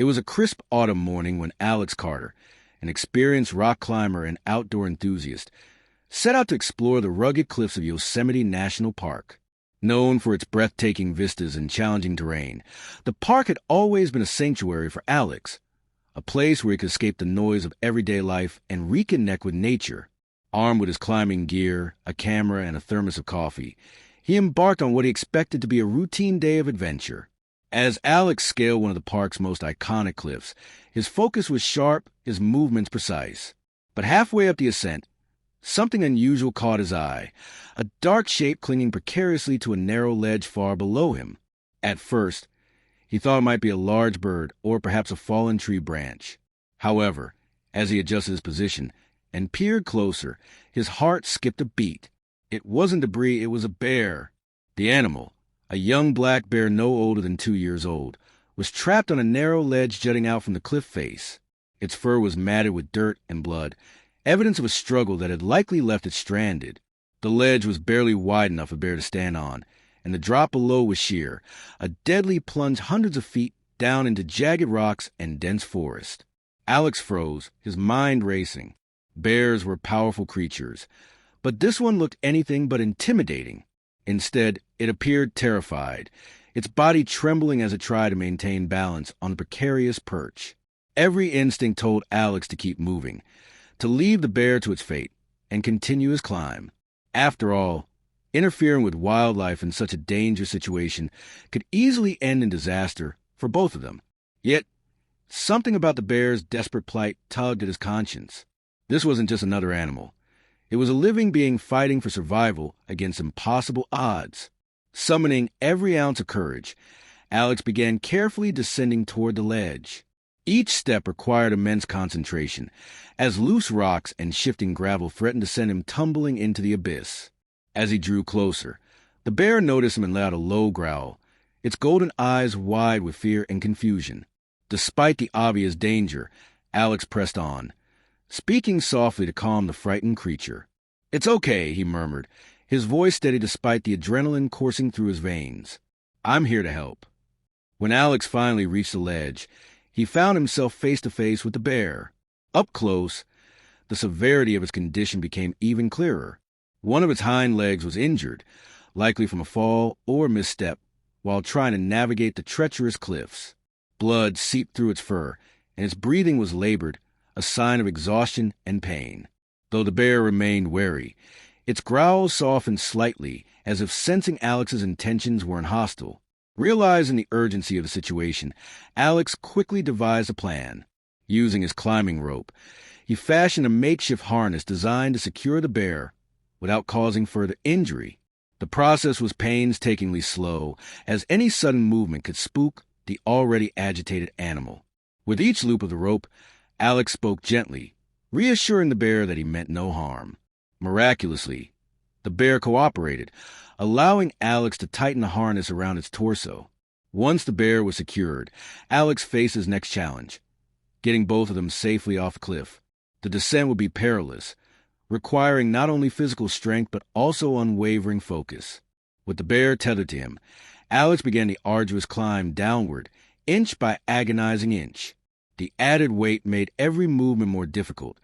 It was a crisp autumn morning when Alex Carter, an experienced rock climber and outdoor enthusiast, set out to explore the rugged cliffs of Yosemite National Park. Known for its breathtaking vistas and challenging terrain, the park had always been a sanctuary for Alex, a place where he could escape the noise of everyday life and reconnect with nature. Armed with his climbing gear, a camera, and a thermos of coffee, he embarked on what he expected to be a routine day of adventure. As Alex scaled one of the park's most iconic cliffs, his focus was sharp, his movements precise. But halfway up the ascent, something unusual caught his eye, a dark shape clinging precariously to a narrow ledge far below him. At first, he thought it might be a large bird or perhaps a fallen tree branch. However, as he adjusted his position and peered closer, his heart skipped a beat. It wasn't debris, it was a bear. The animal, a young black bear no older than 2 years old, was trapped on a narrow ledge jutting out from the cliff face. Its fur was matted with dirt and blood, evidence of a struggle that had likely left it stranded. The ledge was barely wide enough for a bear to stand on, and the drop below was sheer, a deadly plunge hundreds of feet down into jagged rocks and dense forest. Alex froze, his mind racing. Bears were powerful creatures, but this one looked anything but intimidating. Instead, it appeared terrified, its body trembling as it tried to maintain balance on a precarious perch. Every instinct told Alex to keep moving, to leave the bear to its fate, and continue his climb. After all, interfering with wildlife in such a dangerous situation could easily end in disaster for both of them. Yet, something about the bear's desperate plight tugged at his conscience. This wasn't just another animal. It was a living being fighting for survival against impossible odds. Summoning every ounce of courage, Alex began carefully descending toward the ledge. Each step required immense concentration, as loose rocks and shifting gravel threatened to send him tumbling into the abyss. As he drew closer, the bear noticed him and let out a low growl, its golden eyes wide with fear and confusion. Despite the obvious danger, Alex pressed on, speaking softly to calm the frightened creature. "It's okay," he murmured, his voice steady despite the adrenaline coursing through his veins. "I'm here to help." When Alex finally reached the ledge, he found himself face to face with the bear. Up close, the severity of its condition became even clearer. One of its hind legs was injured, likely from a fall or misstep, while trying to navigate the treacherous cliffs. Blood seeped through its fur, and its breathing was labored, a sign of exhaustion and pain. Though the bear remained wary, its growls softened slightly, as if sensing Alex's intentions weren't hostile. Realizing the urgency of the situation, Alex quickly devised a plan. Using his climbing rope, he fashioned a makeshift harness designed to secure the bear without causing further injury. The process was painstakingly slow, as any sudden movement could spook the already agitated animal. With each loop of the rope, Alex spoke gently, reassuring the bear that he meant no harm. Miraculously, the bear cooperated, allowing Alex to tighten the harness around its torso. Once the bear was secured, Alex faced his next challenge, getting both of them safely off the cliff. The descent would be perilous, requiring not only physical strength but also unwavering focus. With the bear tethered to him, Alex began the arduous climb downward, inch by agonizing inch. The added weight made every movement more difficult,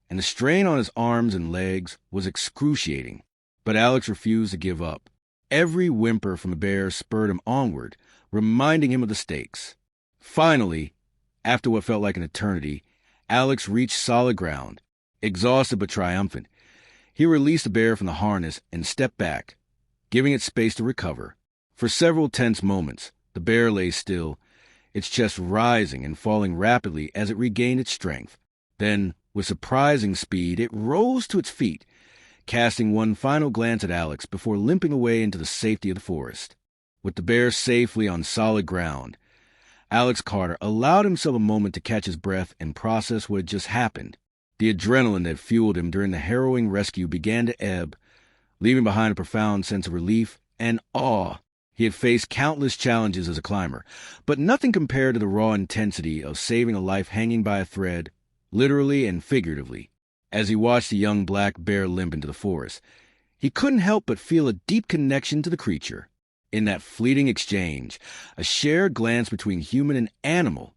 and the strain on his arms and legs was excruciating. But Alex refused to give up. Every whimper from the bear spurred him onward, reminding him of the stakes. Finally, after what felt like an eternity, Alex reached solid ground. Exhausted but triumphant, he released the bear from the harness and stepped back, giving it space to recover. For several tense moments, the bear lay still, its chest rising and falling rapidly as it regained its strength. Then, with surprising speed, it rose to its feet, casting one final glance at Alex before limping away into the safety of the forest. With the bear safely on solid ground, Alex Carter allowed himself a moment to catch his breath and process what had just happened. The adrenaline that fueled him during the harrowing rescue began to ebb, leaving behind a profound sense of relief and awe. He had faced countless challenges as a climber, but nothing compared to the raw intensity of saving a life hanging by a thread, literally and figuratively. As he watched the young black bear limp into the forest, he couldn't help but feel a deep connection to the creature. In that fleeting exchange, a shared glance between human and animal,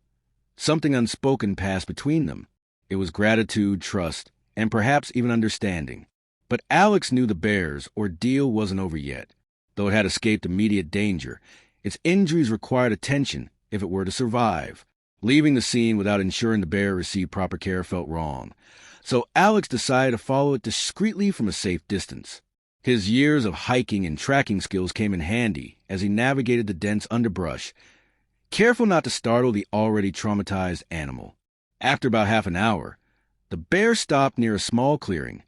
Something unspoken passed between them. It was gratitude, trust, and perhaps even understanding. But Alex knew the bear's ordeal wasn't over yet. Though it had escaped immediate danger, its injuries required attention if it were to survive. Leaving the scene without ensuring the bear received proper care felt wrong. So Alex decided to follow it discreetly from a safe distance. His years of hiking and tracking skills came in handy as he navigated the dense underbrush, careful not to startle the already traumatized animal. After about half an hour, the bear stopped near a small clearing,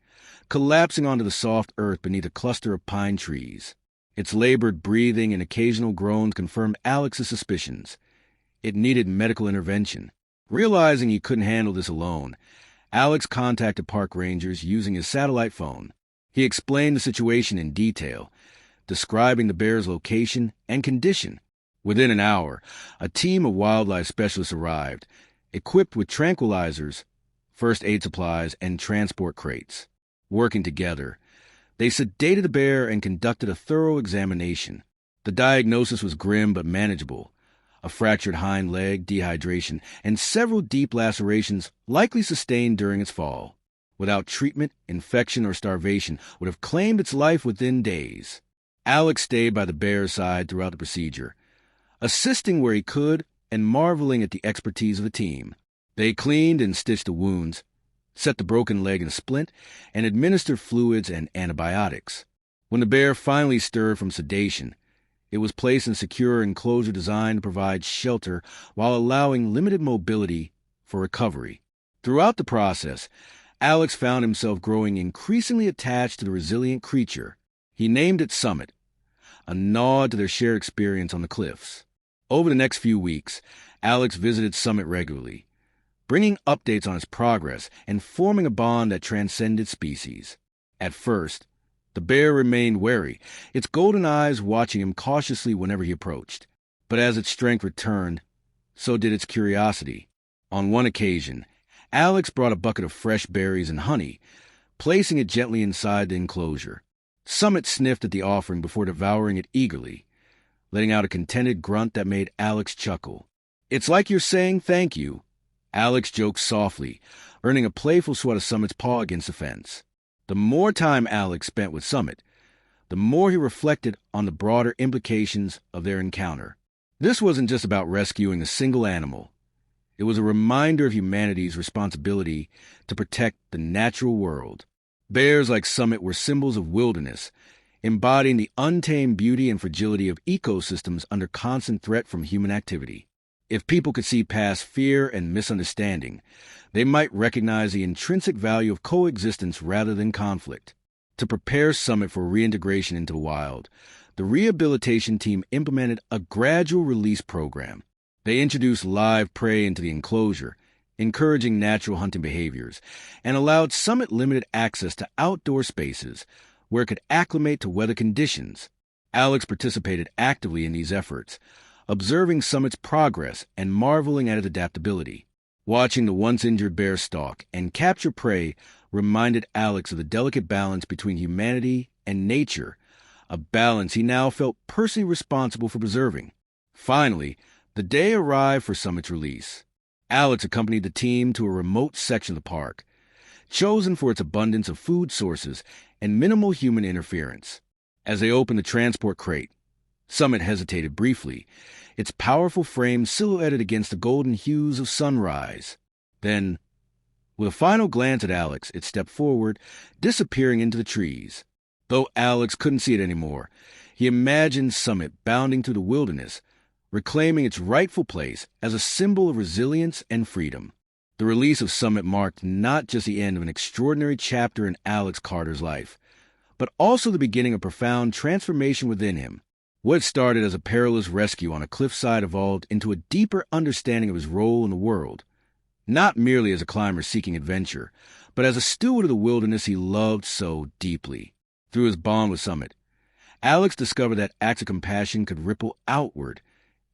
collapsing onto the soft earth beneath a cluster of pine trees. Its labored breathing and occasional groans confirmed Alex's suspicions. It needed medical intervention. Realizing he couldn't handle this alone, Alex contacted park rangers using his satellite phone. He explained the situation in detail, describing the bear's location and condition. Within an hour, a team of wildlife specialists arrived, equipped with tranquilizers, first aid supplies, and transport crates. Working together, they sedated the bear and conducted a thorough examination. The diagnosis was grim but manageable. A fractured hind leg, dehydration, and several deep lacerations likely sustained during its fall. Without treatment, infection, or starvation would have claimed its life within days. Alex stayed by the bear's side throughout the procedure, assisting where he could and marveling at the expertise of the team. They cleaned and stitched the wounds, set the broken leg in a splint, and administered fluids and antibiotics. When the bear finally stirred from sedation, it was placed in a secure enclosure designed to provide shelter while allowing limited mobility for recovery. Throughout the process, Alex found himself growing increasingly attached to the resilient creature. He named it Summit, a nod to their shared experience on the cliffs. Over the next few weeks, Alex visited Summit regularly, bringing updates on its progress and forming a bond that transcended species. At first, the bear remained wary, its golden eyes watching him cautiously whenever he approached. But as its strength returned, so did its curiosity. On one occasion, Alex brought a bucket of fresh berries and honey, placing it gently inside the enclosure. Summit sniffed at the offering before devouring it eagerly, letting out a contented grunt that made Alex chuckle. "It's like you're saying thank you," Alex joked softly, earning a playful swat of Summit's paw against the fence. The more time Alex spent with Summit, the more he reflected on the broader implications of their encounter. This wasn't just about rescuing a single animal. It was a reminder of humanity's responsibility to protect the natural world. Bears like Summit were symbols of wilderness, embodying the untamed beauty and fragility of ecosystems under constant threat from human activity. If people could see past fear and misunderstanding, they might recognize the intrinsic value of coexistence rather than conflict. To prepare Summit for reintegration into the wild, the rehabilitation team implemented a gradual release program. They introduced live prey into the enclosure, encouraging natural hunting behaviors, and allowed Summit limited access to outdoor spaces where it could acclimate to weather conditions. Alex participated actively in these efforts, observing Summit's progress and marveling at its adaptability. Watching the once-injured bear stalk and capture prey reminded Alex of the delicate balance between humanity and nature, a balance he now felt personally responsible for preserving. Finally, the day arrived for Summit's release. Alex accompanied the team to a remote section of the park, chosen for its abundance of food sources and minimal human interference. As they opened the transport crate, Summit hesitated briefly, its powerful frame silhouetted against the golden hues of sunrise. Then, with a final glance at Alex, it stepped forward, disappearing into the trees. Though Alex couldn't see it anymore, he imagined Summit bounding through the wilderness, reclaiming its rightful place as a symbol of resilience and freedom. The release of Summit marked not just the end of an extraordinary chapter in Alex Carter's life, but also the beginning of profound transformation within him. What started as a perilous rescue on a cliffside evolved into a deeper understanding of his role in the world, not merely as a climber seeking adventure, but as a steward of the wilderness he loved so deeply. Through his bond with Summit, Alex discovered that acts of compassion could ripple outward,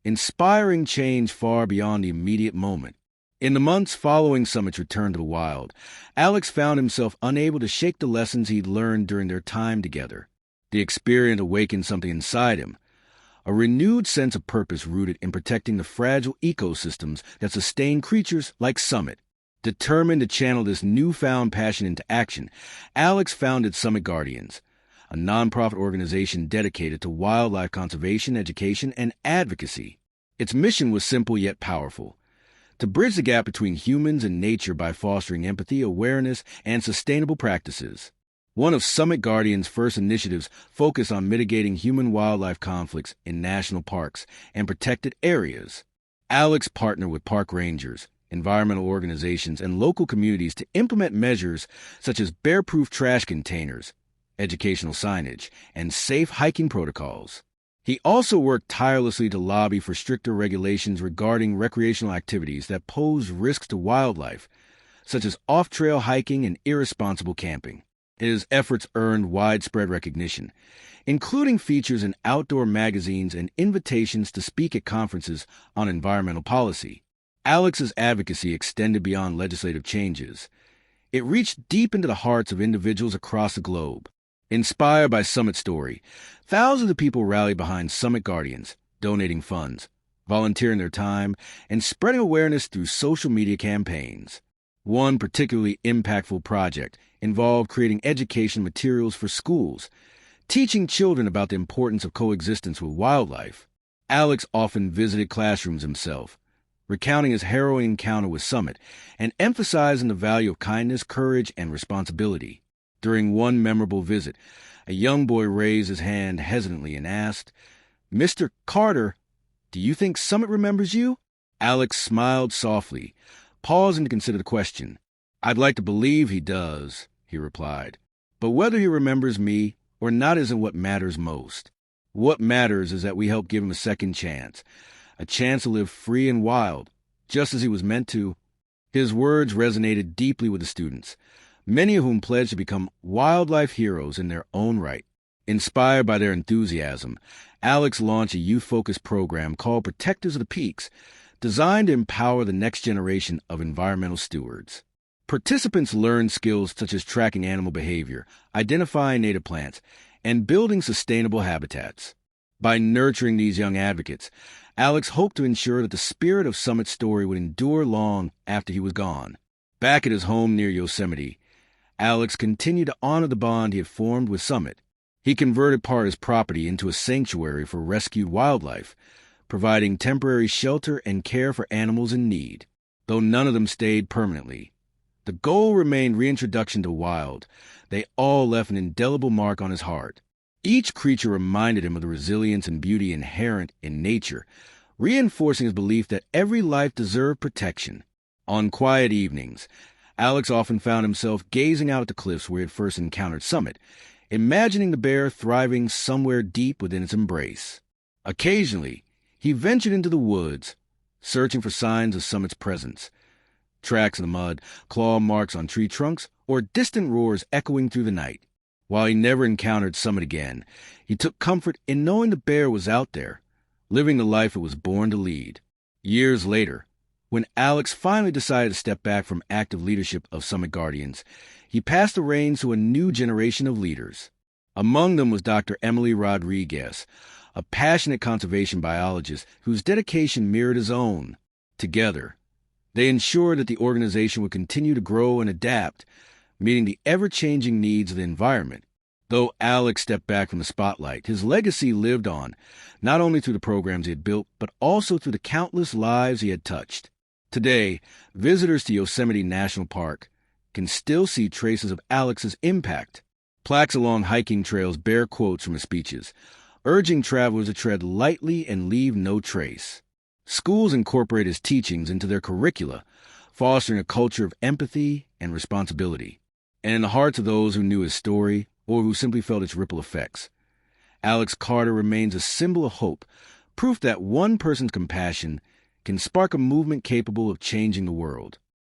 inspiring change far beyond the immediate moment. In the months following Summit's return to the wild, Alex found himself unable to shake the lessons he'd learned during their time together. The experience awakened something inside him, a renewed sense of purpose rooted in protecting the fragile ecosystems that sustain creatures like Summit. Determined to channel this newfound passion into action, Alex founded Summit Guardians, a nonprofit organization dedicated to wildlife conservation, education, and advocacy. Its mission was simple yet powerful: to bridge the gap between humans and nature by fostering empathy, awareness, and sustainable practices. One of Summit Guardians' first initiatives focused on mitigating human-wildlife conflicts in national parks and protected areas. Alex partnered with park rangers, environmental organizations, and local communities to implement measures such as bear-proof trash containers, educational signage, and safe hiking protocols. He also worked tirelessly to lobby for stricter regulations regarding recreational activities that pose risks to wildlife, such as off-trail hiking and irresponsible camping. His efforts earned widespread recognition, including features in outdoor magazines and invitations to speak at conferences on environmental policy. Alex's advocacy extended beyond legislative changes. It reached deep into the hearts of individuals across the globe. Inspired by Summit's story, thousands of people rallied behind Summit Guardians, donating funds, volunteering their time, and spreading awareness through social media campaigns. One particularly impactful project involved creating education materials for schools, teaching children about the importance of coexistence with wildlife. Alex often visited classrooms himself, recounting his harrowing encounter with Summit and emphasizing the value of kindness, courage, and responsibility. During one memorable visit, a young boy raised his hand hesitantly and asked, "Mr. Carter, do you think Summit remembers you?" Alex smiled softly, pausing to consider the question. "I'd like to believe he does," he replied. "But whether he remembers me or not isn't what matters most. What matters is that we help give him a second chance, a chance to live free and wild, just as he was meant to." His words resonated deeply with the students, many of whom pledged to become wildlife heroes in their own right. Inspired by their enthusiasm, Alex launched a youth-focused program called Protectors of the Peaks, designed to empower the next generation of environmental stewards. Participants learned skills such as tracking animal behavior, identifying native plants, and building sustainable habitats. By nurturing these young advocates, Alex hoped to ensure that the spirit of Summit's story would endure long after he was gone. Back at his home near Yosemite, Alex continued to honor the bond he had formed with Summit. He converted part of his property into a sanctuary for rescued wildlife, providing temporary shelter and care for animals in need. Though none of them stayed permanently, the goal remained reintroduction to wild. They all left an indelible mark on his heart. Each creature reminded him of the resilience and beauty inherent in nature, reinforcing his belief that every life deserved protection. On quiet evenings, Alex often found himself gazing out at the cliffs where he had first encountered Summit, imagining the bear thriving somewhere deep within its embrace. Occasionally, he ventured into the woods, searching for signs of Summit's presence. Tracks in the mud, claw marks on tree trunks, or distant roars echoing through the night. While he never encountered Summit again, he took comfort in knowing the bear was out there, living the life it was born to lead. Years later, when Alex finally decided to step back from active leadership of Summit Guardians, he passed the reins to a new generation of leaders. Among them was Dr. Emily Rodriguez, a passionate conservation biologist whose dedication mirrored his own. Together, they ensured that the organization would continue to grow and adapt, meeting the ever-changing needs of the environment. Though Alex stepped back from the spotlight, his legacy lived on, not only through the programs he had built, but also through the countless lives he had touched. Today, visitors to Yosemite National Park can still see traces of Alex's impact. Plaques along hiking trails bear quotes from his speeches, urging travelers to tread lightly and leave no trace. Schools incorporate his teachings into their curricula, fostering a culture of empathy and responsibility. And in the hearts of those who knew his story or who simply felt its ripple effects, Alex Carter remains a symbol of hope, proof that one person's compassion can spark a movement capable of changing the world.